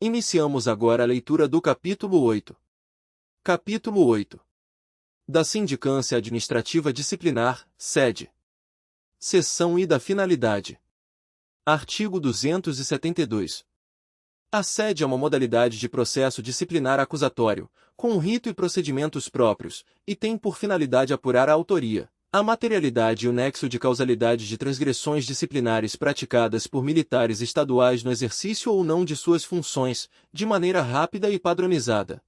Iniciamos agora a leitura do capítulo 8. Capítulo 8. Da Sindicância Administrativa Disciplinar, sede. Seção e da finalidade. Artigo 272. A sede é uma modalidade de processo disciplinar acusatório, com um rito e procedimentos próprios, e tem por finalidade apurar a autoria, a materialidade e o nexo de causalidade de transgressões disciplinares praticadas por militares estaduais no exercício ou não de suas funções, de maneira rápida e padronizada.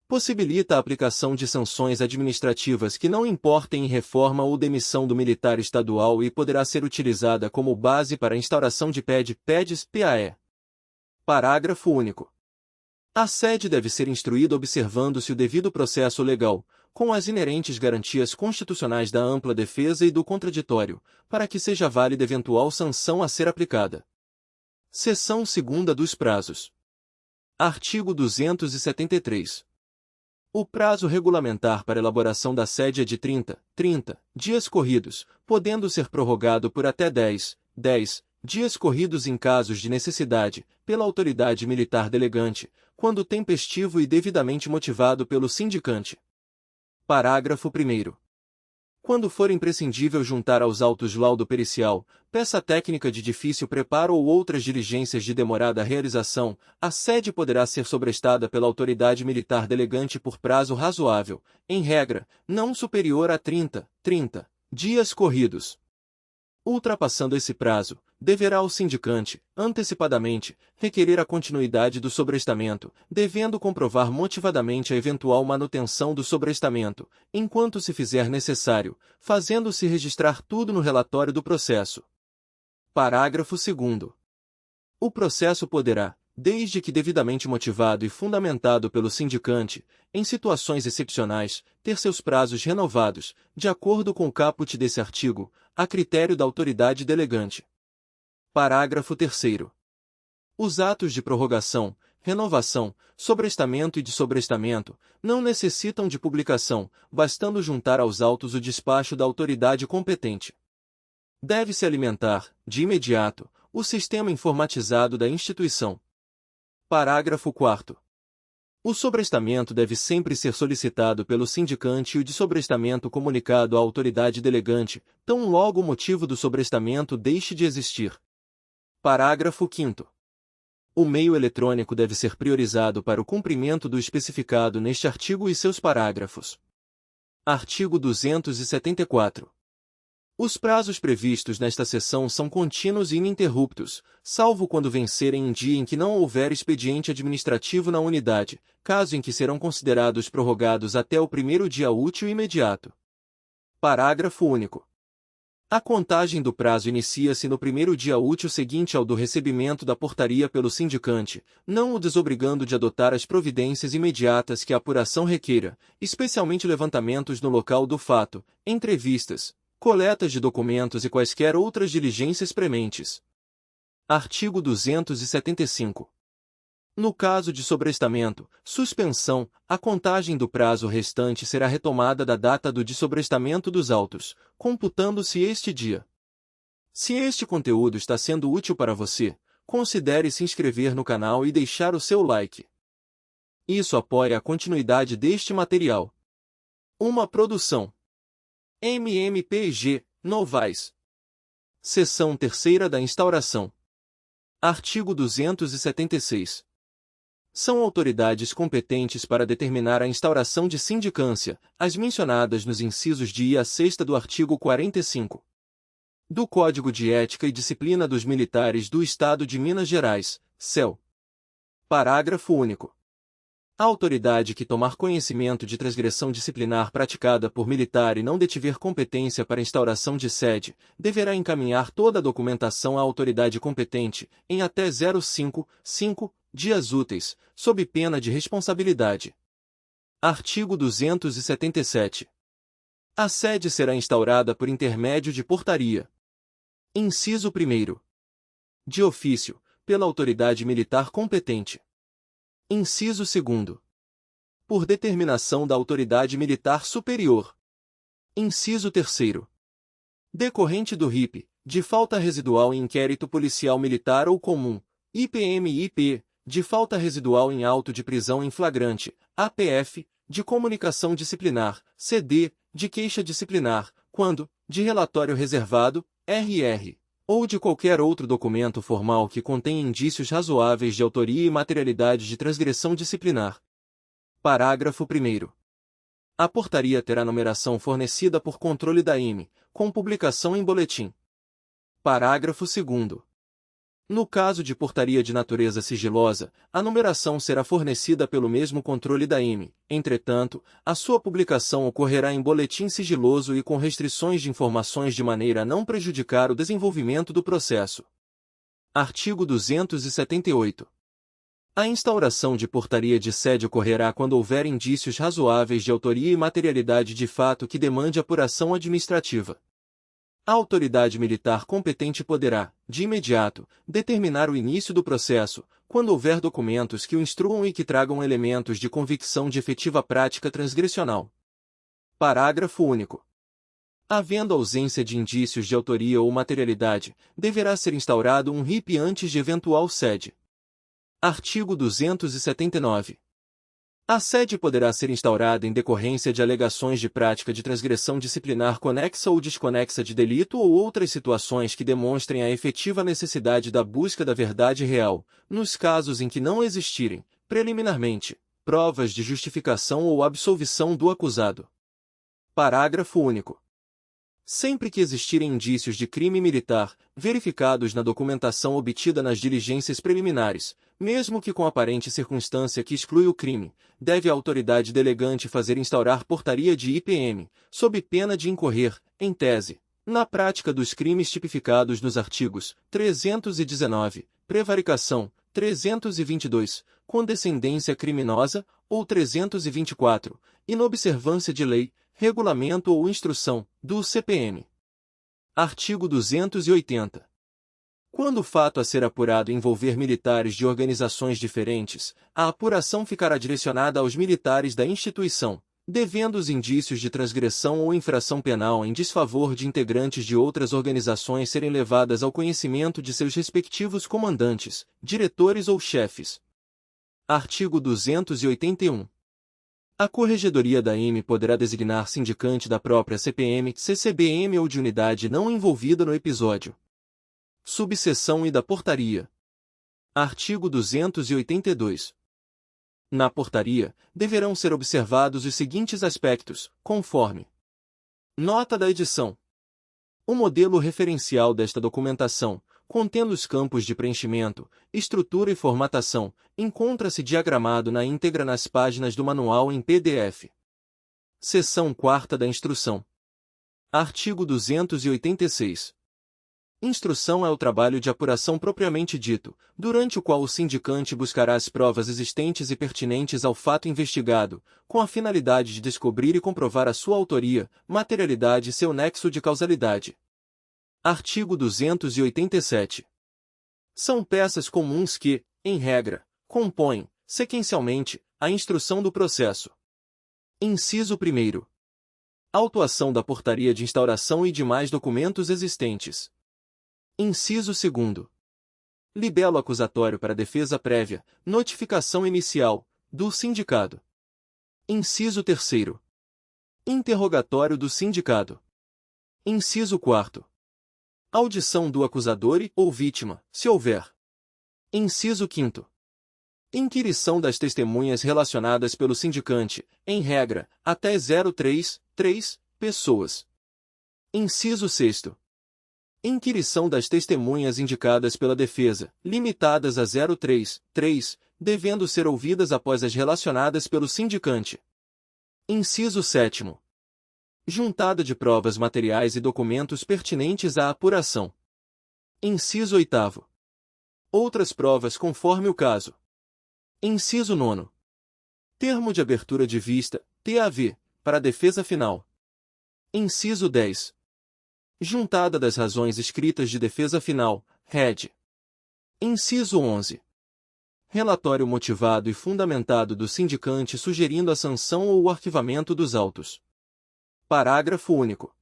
Possibilita a aplicação de sanções administrativas que não importem em reforma ou demissão do militar estadual e poderá ser utilizada como base para a instauração de PEDs-PAE. Parágrafo único. A sede deve ser instruída observando-se o devido processo legal, com as inerentes garantias constitucionais da ampla defesa e do contraditório, para que seja válida eventual sanção a ser aplicada. Seção 2ª dos prazos. Artigo 273. O prazo regulamentar para elaboração da sede é de 30 dias corridos, podendo ser prorrogado por até 10 dias corridos em casos de necessidade, pela autoridade militar delegante, quando tempestivo e devidamente motivado pelo sindicante. Parágrafo 1º. Quando for imprescindível juntar aos autos laudo pericial, peça técnica de difícil preparo ou outras diligências de demorada realização, a sede poderá ser sobrestada pela autoridade militar delegante por prazo razoável, em regra, não superior a 30 dias corridos. Ultrapassando esse prazo, deverá o sindicante, antecipadamente, requerer a continuidade do sobrestamento, devendo comprovar motivadamente a eventual manutenção do sobrestamento, enquanto se fizer necessário, fazendo-se registrar tudo no relatório do processo. Parágrafo 2º. O processo poderá, desde que devidamente motivado e fundamentado pelo sindicante, em situações excepcionais, ter seus prazos renovados, de acordo com o caput desse artigo, a critério da autoridade delegante. Parágrafo 3º. Os atos de prorrogação, renovação, sobrestamento e de sobrestamento não necessitam de publicação, bastando juntar aos autos o despacho da autoridade competente. Deve-se alimentar, de imediato, o sistema informatizado da instituição. Parágrafo 4º. O sobrestamento deve sempre ser solicitado pelo sindicante e o de sobrestamento comunicado à autoridade delegante, tão logo o motivo do sobrestamento deixe de existir. Parágrafo 5º. O meio eletrônico deve ser priorizado para o cumprimento do especificado neste artigo e seus parágrafos. Artigo 274. Os prazos previstos nesta seção são contínuos e ininterruptos, salvo quando vencerem em dia em que não houver expediente administrativo na unidade, caso em que serão considerados prorrogados até o primeiro dia útil imediato. Parágrafo único. A contagem do prazo inicia-se no primeiro dia útil seguinte ao do recebimento da portaria pelo sindicante, não o desobrigando de adotar as providências imediatas que a apuração requeira, especialmente levantamentos no local do fato, entrevistas, coletas de documentos e quaisquer outras diligências prementes. Artigo 275. No caso de sobrestamento, suspensão, a contagem do prazo restante será retomada da data do de sobrestamento dos autos, computando-se este dia. Se este conteúdo está sendo útil para você, considere se inscrever no canal e deixar o seu like. Isso apoia a continuidade deste material. Uma produção MMPG, Novais. Seção 3ª da Instauração. Artigo 276. São autoridades competentes para determinar a instauração de sindicância, as mencionadas nos incisos de I a 6ª do artigo 45 do Código de Ética e Disciplina dos Militares do Estado de Minas Gerais, CEL. Parágrafo único. A autoridade que tomar conhecimento de transgressão disciplinar praticada por militar e não detiver competência para instauração de sede, deverá encaminhar toda a documentação à autoridade competente, em até 5 dias úteis, sob pena de responsabilidade. Artigo 277. A sede será instaurada por intermédio de portaria. Inciso 1º. De ofício, pela autoridade militar competente. Inciso 2º. Por determinação da autoridade militar superior. Inciso 3º. Decorrente do RIP, de falta residual em inquérito policial militar ou comum, IPM-IP, de falta residual em auto de prisão em flagrante, APF, de comunicação disciplinar, CD, de queixa disciplinar, quando, de relatório reservado, RR, ou de qualquer outro documento formal que contenha indícios razoáveis de autoria e materialidade de transgressão disciplinar. Parágrafo 1º. A portaria terá numeração fornecida por controle da IME, com publicação em boletim. Parágrafo 2º. No caso de portaria de natureza sigilosa, a numeração será fornecida pelo mesmo controle da IME. Entretanto, a sua publicação ocorrerá em boletim sigiloso e com restrições de informações de maneira a não prejudicar o desenvolvimento do processo. Artigo 278. A instauração de portaria de sede ocorrerá quando houver indícios razoáveis de autoria e materialidade de fato que demande apuração administrativa. A autoridade militar competente poderá, de imediato, determinar o início do processo, quando houver documentos que o instruam e que tragam elementos de convicção de efetiva prática transgressional. Parágrafo único. Havendo ausência de indícios de autoria ou materialidade, deverá ser instaurado um RIP antes de eventual sede. Artigo 279. A sede poderá ser instaurada em decorrência de alegações de prática de transgressão disciplinar conexa ou desconexa de delito ou outras situações que demonstrem a efetiva necessidade da busca da verdade real, nos casos em que não existirem, preliminarmente, provas de justificação ou absolvição do acusado. Parágrafo único. Sempre que existirem indícios de crime militar, verificados na documentação obtida nas diligências preliminares, mesmo que com aparente circunstância que exclui o crime, deve a autoridade delegante fazer instaurar portaria de IPM, sob pena de incorrer, em tese, na prática dos crimes tipificados nos artigos 319, prevaricação, 322, condescendência criminosa, ou 324, inobservância de lei, regulamento ou instrução, do CPM. Artigo 280. Quando o fato a ser apurado envolver militares de organizações diferentes, a apuração ficará direcionada aos militares da instituição, devendo os indícios de transgressão ou infração penal em desfavor de integrantes de outras organizações serem levadas ao conhecimento de seus respectivos comandantes, diretores ou chefes. Artigo 281. A Corregedoria da IME poderá designar sindicante da própria CPM, CCBM ou de unidade não envolvida no episódio. Subseção I da Portaria. Artigo 282. Na portaria, deverão ser observados os seguintes aspectos, conforme nota da edição. O modelo referencial desta documentação, contendo os campos de preenchimento, estrutura e formatação, encontra-se diagramado na íntegra nas páginas do manual em PDF. Seção 4ª da Instrução. Artigo 286. Instrução é o trabalho de apuração propriamente dito, durante o qual o sindicante buscará as provas existentes e pertinentes ao fato investigado, com a finalidade de descobrir e comprovar a sua autoria, materialidade e seu nexo de causalidade. Artigo 287. São peças comuns que, em regra, compõem, sequencialmente, a instrução do processo. Inciso 1º. Autuação da portaria de instauração e demais documentos existentes. Inciso 2º. Libelo acusatório para defesa prévia, notificação inicial, do sindicado. Inciso 3º. Interrogatório do sindicado. Inciso 4º. Audição do acusador e, ou vítima, se houver. Inciso 5º. Inquirição das testemunhas relacionadas pelo sindicante, em regra, até 3 pessoas. Inciso 6º. Inquirição das testemunhas indicadas pela defesa, limitadas a 3, devendo ser ouvidas após as relacionadas pelo sindicante. Inciso 7º. Juntada de provas materiais e documentos pertinentes à apuração. Inciso 8º. Outras provas conforme o caso. Inciso 9º. Termo de abertura de vista, TAV, para a defesa final. Inciso 10. Juntada das razões escritas de defesa final, RED. Inciso 11. Relatório motivado e fundamentado do sindicante sugerindo a sanção ou o arquivamento dos autos. Parágrafo único.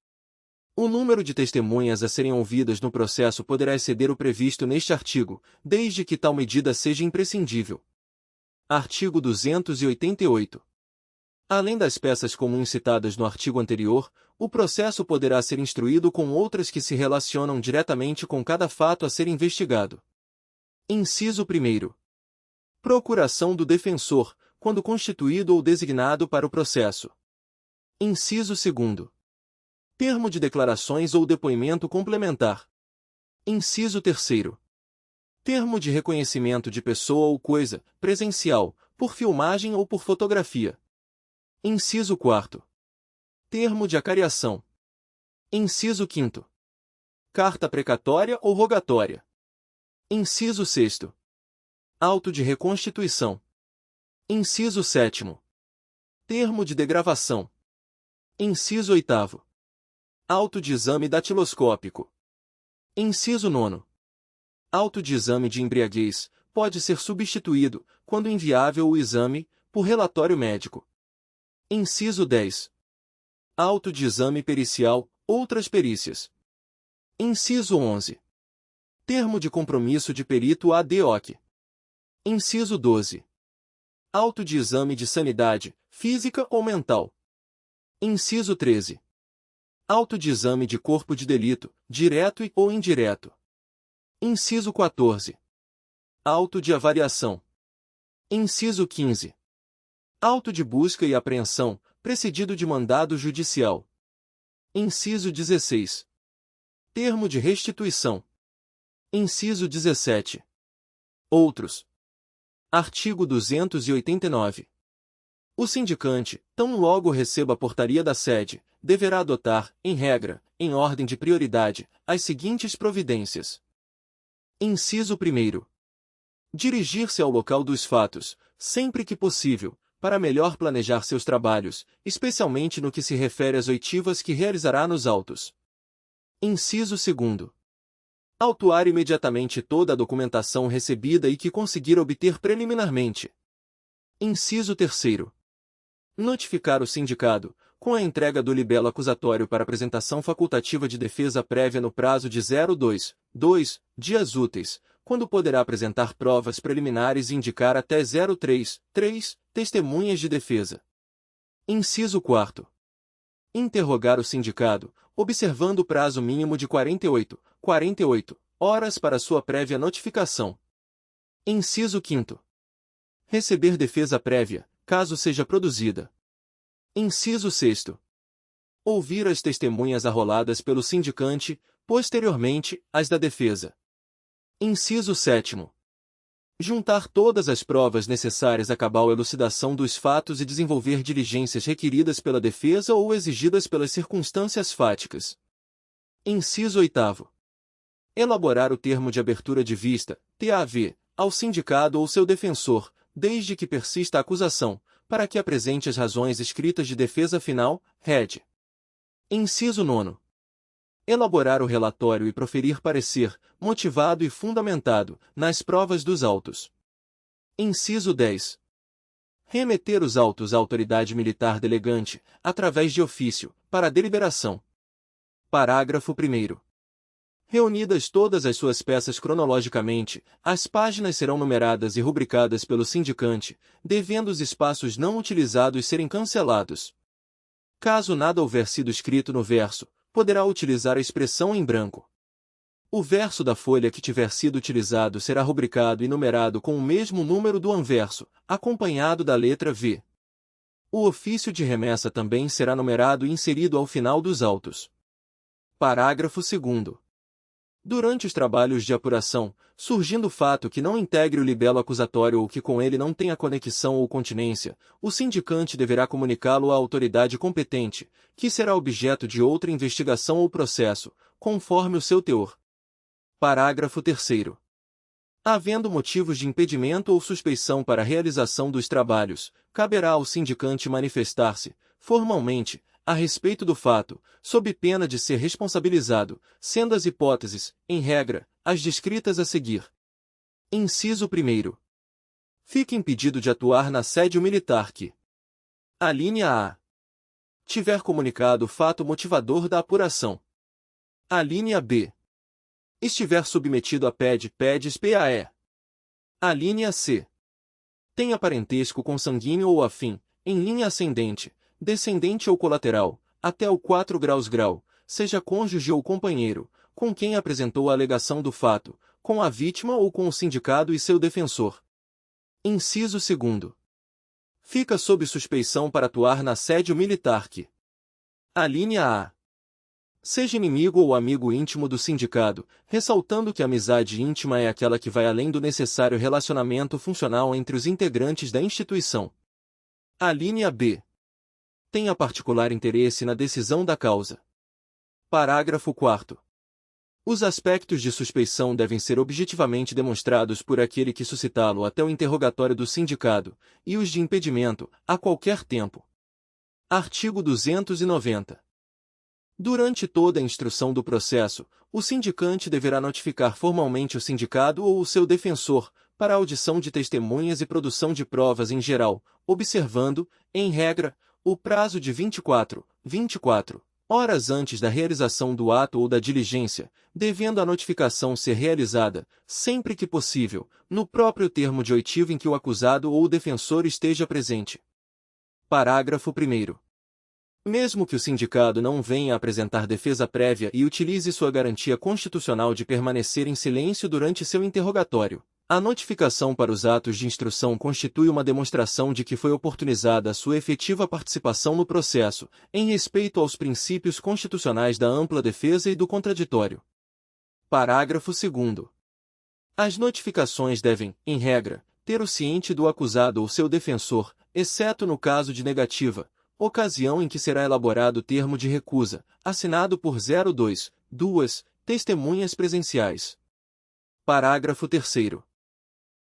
O número de testemunhas a serem ouvidas no processo poderá exceder o previsto neste artigo, desde que tal medida seja imprescindível. Artigo 288. Além das peças comuns citadas no artigo anterior, o processo poderá ser instruído com outras que se relacionam diretamente com cada fato a ser investigado. Inciso 1º. Procuração do defensor, quando constituído ou designado para o processo. Inciso 2º. Termo de declarações ou depoimento complementar. Inciso 3º. Termo de reconhecimento de pessoa ou coisa, presencial, por filmagem ou por fotografia. Inciso 4º. Termo de acariação. Inciso 5º. Carta precatória ou rogatória. Inciso 6º. Auto de reconstituição. Inciso 7º. Termo de degravação. Inciso 8º. Auto de exame datiloscópico. Inciso 9º. Auto de exame de embriaguez pode ser substituído, quando inviável o exame, por relatório médico. Inciso 10. Auto de exame pericial, outras perícias. Inciso 11. Termo de compromisso de perito ad hoc. Inciso 12. Auto de exame de sanidade, física ou mental. Inciso 13. Auto de exame de corpo de delito, direto ou indireto. Inciso 14. Auto de avaliação. Inciso 15. Auto de busca e apreensão, precedido de mandado judicial. Inciso 16. Termo de restituição. Inciso 17. Outros. Artigo 289. O sindicante, tão logo receba a portaria da sede, deverá adotar, em regra, em ordem de prioridade, as seguintes providências. Inciso 1º. Dirigir-se ao local dos fatos, sempre que possível, para melhor planejar seus trabalhos, especialmente no que se refere às oitivas que realizará nos autos. Inciso 2º. Autuar imediatamente toda a documentação recebida e que conseguir obter preliminarmente. Inciso 3º. Notificar o sindicado, com a entrega do libelo acusatório para apresentação facultativa de defesa prévia no prazo de 2 dias úteis, quando poderá apresentar provas preliminares e indicar até 3 testemunhas de defesa. Inciso 4º. Interrogar o sindicado, observando o prazo mínimo de 48 horas para sua prévia notificação. Inciso 5º. Receber defesa prévia, caso seja produzida. Inciso 6º. Ouvir as testemunhas arroladas pelo sindicante, posteriormente, as da defesa. Inciso 7º. Juntar todas as provas necessárias à cabal elucidação dos fatos e desenvolver diligências requeridas pela defesa ou exigidas pelas circunstâncias fáticas. Inciso 8º. Elaborar o termo de abertura de vista, TAV, ao sindicado ou seu defensor, desde que persista a acusação, para que apresente as razões escritas de defesa final, RED. Inciso 9º. Elaborar o relatório e proferir parecer, motivado e fundamentado, nas provas dos autos. Inciso 10. Remeter os autos à autoridade militar delegante, através de ofício, para deliberação. Parágrafo 1º. Reunidas todas as suas peças cronologicamente, as páginas serão numeradas e rubricadas pelo sindicante, devendo os espaços não utilizados serem cancelados. Caso nada houver sido escrito no verso, poderá utilizar a expressão em branco. O verso da folha que tiver sido utilizado será rubricado e numerado com o mesmo número do anverso, acompanhado da letra V. O ofício de remessa também será numerado e inserido ao final dos autos. Parágrafo 2º. Durante os trabalhos de apuração, surgindo fato que não integre o libelo acusatório ou que com ele não tenha conexão ou continência, o sindicante deverá comunicá-lo à autoridade competente, que será objeto de outra investigação ou processo, conforme o seu teor. Parágrafo 3º. Havendo motivos de impedimento ou suspeição para a realização dos trabalhos, caberá ao sindicante manifestar-se, formalmente, a respeito do fato, sob pena de ser responsabilizado, sendo as hipóteses, em regra, as descritas a seguir. Inciso 1º. Fica impedido de atuar na sede o militar que: a linha A. Tiver comunicado o fato motivador da apuração. A linha B estiver submetido a PED, PEDs PAE. A linha C tenha parentesco consanguíneo ou afim, em linha ascendente, descendente ou colateral, até o 4 graus grau, seja cônjuge ou companheiro, com quem apresentou a alegação do fato, com a vítima ou com o sindicado e seu defensor. Inciso 2º. Fica sob suspeição para atuar na sede militar que: a linha A seja inimigo ou amigo íntimo do sindicado, ressaltando que a amizade íntima é aquela que vai além do necessário relacionamento funcional entre os integrantes da instituição. A linha B tenha particular interesse na decisão da causa. Parágrafo 4º. Os aspectos de suspeição devem ser objetivamente demonstrados por aquele que suscitá-lo até o interrogatório do sindicado, e os de impedimento, a qualquer tempo. Artigo 290. Durante toda a instrução do processo, o sindicante deverá notificar formalmente o sindicado ou o seu defensor, para audição de testemunhas e produção de provas em geral, observando, em regra, o prazo de 24 horas antes da realização do ato ou da diligência, devendo a notificação ser realizada, sempre que possível, no próprio termo de oitivo em que o acusado ou o defensor esteja presente. Parágrafo 1º. Mesmo que o sindicado não venha a apresentar defesa prévia e utilize sua garantia constitucional de permanecer em silêncio durante seu interrogatório, a notificação para os atos de instrução constitui uma demonstração de que foi oportunizada a sua efetiva participação no processo, em respeito aos princípios constitucionais da ampla defesa e do contraditório. Parágrafo 2º. As notificações devem, em regra, ter o ciente do acusado ou seu defensor, exceto no caso de negativa, ocasião em que será elaborado o termo de recusa, assinado por 2 testemunhas presenciais. Parágrafo 3º.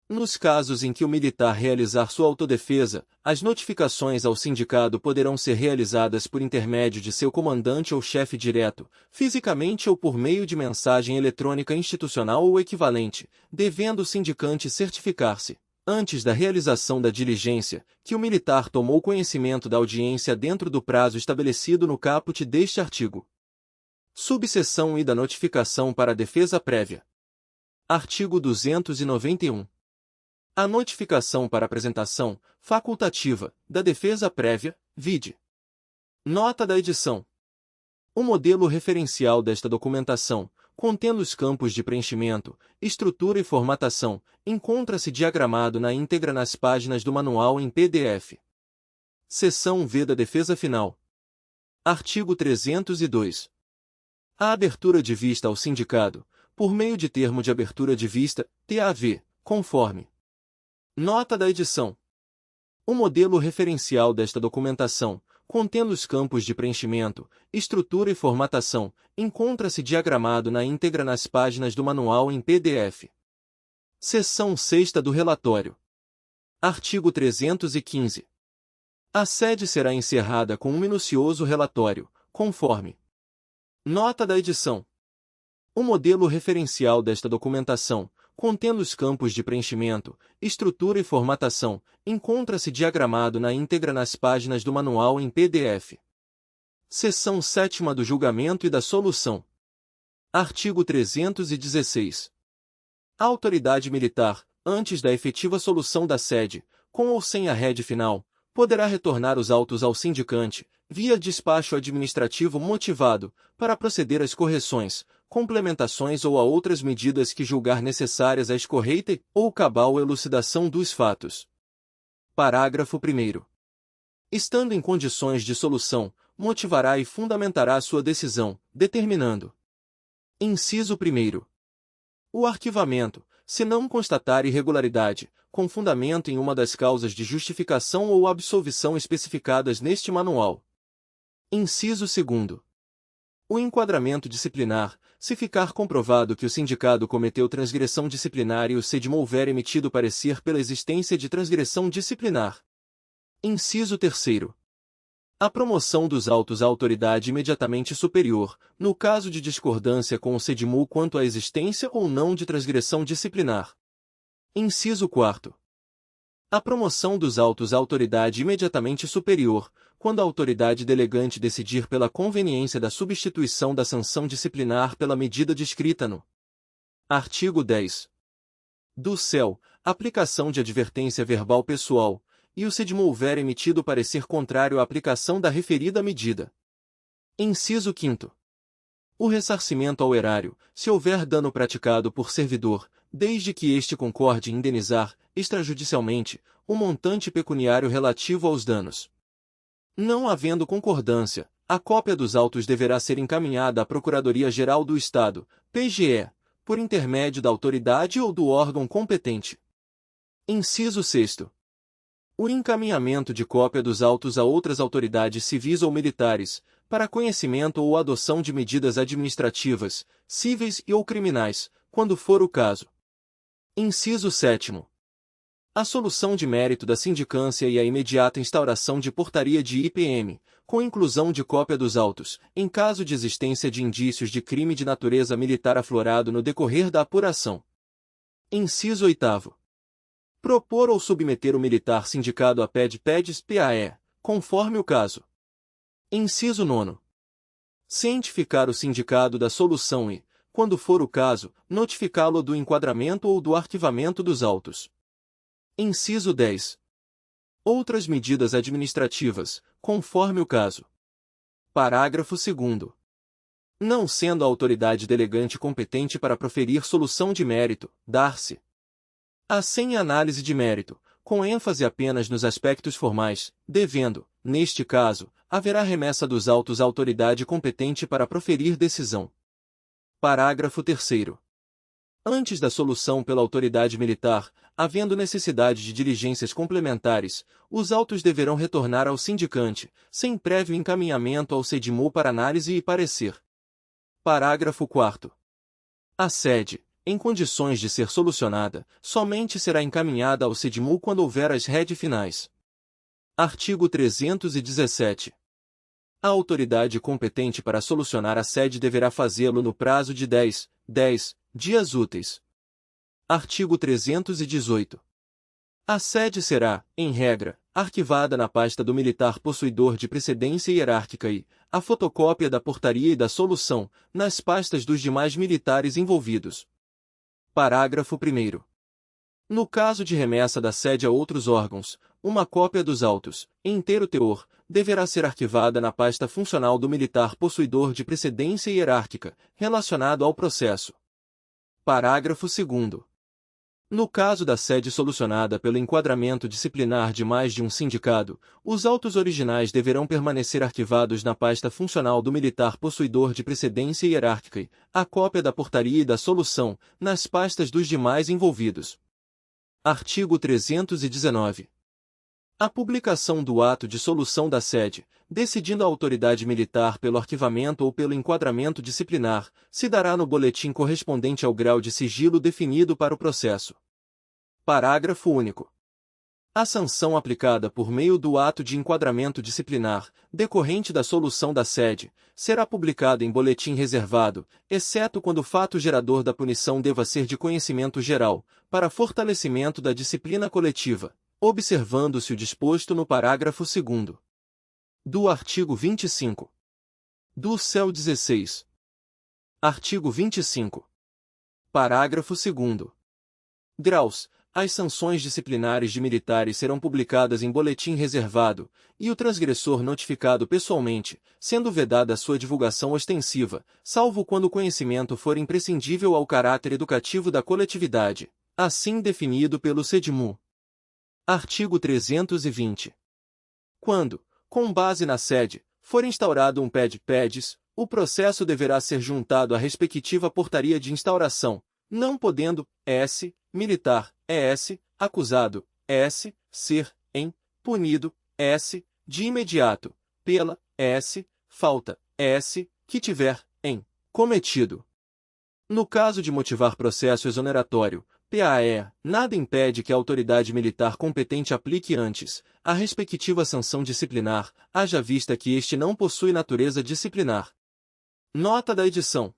Nos casos em que o militar realizar sua autodefesa, as notificações ao sindicado poderão ser realizadas por intermédio de seu comandante ou chefe direto, fisicamente ou por meio de mensagem eletrônica institucional ou equivalente, devendo o sindicante certificar-se, antes da realização da diligência, que o militar tomou conhecimento da audiência dentro do prazo estabelecido no caput deste artigo. Subseção I da notificação para a defesa prévia. Artigo 291. A notificação para apresentação, facultativa, da defesa prévia, vide. Nota da edição. O modelo referencial desta documentação, contendo os campos de preenchimento, estrutura e formatação, encontra-se diagramado na íntegra nas páginas do manual em PDF. Seção V da defesa final. Artigo 302. A abertura de vista ao sindicado, por meio de termo de abertura de vista, TAV, conforme. Nota da edição. O modelo referencial desta documentação, contendo os campos de preenchimento, estrutura e formatação, encontra-se diagramado na íntegra nas páginas do manual em PDF. Seção 6ª do relatório. Artigo 315. A sede será encerrada com um minucioso relatório, conforme. Nota da edição. O modelo referencial desta documentação, contendo os campos de preenchimento, estrutura e formatação, encontra-se diagramado na íntegra nas páginas do manual em PDF. Seção 7ª do julgamento e da solução. Artigo 316. A autoridade militar, antes da efetiva solução da sede, com ou sem a rede final, poderá retornar os autos ao sindicante, via despacho administrativo motivado, para proceder às correções, complementações ou a outras medidas que julgar necessárias à escorreita ou cabal elucidação dos fatos. Parágrafo 1º. Estando em condições de solução, motivará e fundamentará sua decisão, determinando. Inciso 1º. O arquivamento, se não constatar irregularidade, com fundamento em uma das causas de justificação ou absolvição especificadas neste manual. Inciso 2º. O enquadramento disciplinar, se ficar comprovado que o sindicado cometeu transgressão disciplinar e o SEDMO houver emitido parecer pela existência de transgressão disciplinar. Inciso 3º. A promoção dos autos à autoridade imediatamente superior, no caso de discordância com o SEDMO quanto à existência ou não de transgressão disciplinar. Inciso 4º. A promoção dos autos à autoridade imediatamente superior, quando a autoridade delegante decidir pela conveniência da substituição da sanção disciplinar pela medida descrita no artigo 10. Do CEL, aplicação de advertência verbal pessoal, e o SEDMU houver emitido parecer contrário à aplicação da referida medida. Inciso 5º. O ressarcimento ao erário, se houver dano praticado por servidor, desde que este concorde em indenizar, extrajudicialmente, o montante pecuniário relativo aos danos. Não havendo concordância, a cópia dos autos deverá ser encaminhada à Procuradoria-Geral do Estado, PGE, por intermédio da autoridade ou do órgão competente. Inciso 6º. O encaminhamento de cópia dos autos a outras autoridades civis ou militares, para conhecimento ou adoção de medidas administrativas, cíveis e ou criminais, quando for o caso. Inciso 7º. A solução de mérito da sindicância e a imediata instauração de portaria de IPM, com inclusão de cópia dos autos, em caso de existência de indícios de crime de natureza militar aflorado no decorrer da apuração. Inciso 8º. Propor ou submeter o militar sindicado a PED-PEDs-PAE, conforme o caso. Inciso 9º. Cientificar o sindicado da solução e, quando for o caso, notificá-lo do enquadramento ou do arquivamento dos autos. Inciso 10. Outras medidas administrativas, conforme o caso. Parágrafo 2º. Não sendo a autoridade delegante competente para proferir solução de mérito, dar-se a sem análise de mérito, com ênfase apenas nos aspectos formais, devendo, neste caso, haverá remessa dos autos à autoridade competente para proferir decisão. Parágrafo 3º. Antes da solução pela autoridade militar, havendo necessidade de diligências complementares, os autos deverão retornar ao sindicante, sem prévio encaminhamento ao SEDMU para análise e parecer. Parágrafo 4º. A sede, em condições de ser solucionada, somente será encaminhada ao SEDMU quando houver as rédeas finais. Artigo 317. A autoridade competente para solucionar a sede deverá fazê-lo no prazo de 10 dias úteis. Artigo 318. A sede será, em regra, arquivada na pasta do militar possuidor de precedência hierárquica e, a fotocópia da portaria e da solução, nas pastas dos demais militares envolvidos. Parágrafo 1º. No caso de remessa da sede a outros órgãos, uma cópia dos autos, em inteiro teor, deverá ser arquivada na pasta funcional do militar possuidor de precedência hierárquica, relacionado ao processo. Parágrafo 2º. No caso da sede solucionada pelo enquadramento disciplinar de mais de um sindicado, os autos originais deverão permanecer arquivados na pasta funcional do militar possuidor de precedência hierárquica e, a cópia da portaria e da solução, nas pastas dos demais envolvidos. Artigo 319. A publicação do ato de solução da sede, decidindo a autoridade militar pelo arquivamento ou pelo enquadramento disciplinar, se dará no boletim correspondente ao grau de sigilo definido para o processo. Parágrafo único. A sanção aplicada por meio do ato de enquadramento disciplinar, decorrente da solução da sede, será publicada em boletim reservado, exceto quando o fato gerador da punição deva ser de conhecimento geral, para fortalecimento da disciplina coletiva, observando-se o disposto no parágrafo 2º do artigo 25. Do CEL 16. Artigo 25. Parágrafo 2º. Graus. As sanções disciplinares de militares serão publicadas em boletim reservado, e o transgressor notificado pessoalmente, sendo vedada a sua divulgação ostensiva, salvo quando o conhecimento for imprescindível ao caráter educativo da coletividade, assim definido pelo SEDMU. Artigo 320. Quando, com base na sede, for instaurado um PED-PEDs, o processo deverá ser juntado à respectiva portaria de instauração, não podendo, militar, acusado, ser, punido, de imediato, pela, falta, que tiver, cometido. No caso de motivar processo exoneratório, PAE, nada impede que a autoridade militar competente aplique antes a respectiva sanção disciplinar, haja vista que este não possui natureza disciplinar. Nota da edição.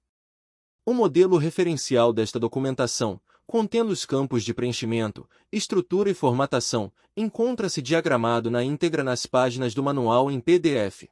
O modelo referencial desta documentação, contendo os campos de preenchimento, estrutura e formatação, encontra-se diagramado na íntegra nas páginas do manual em PDF.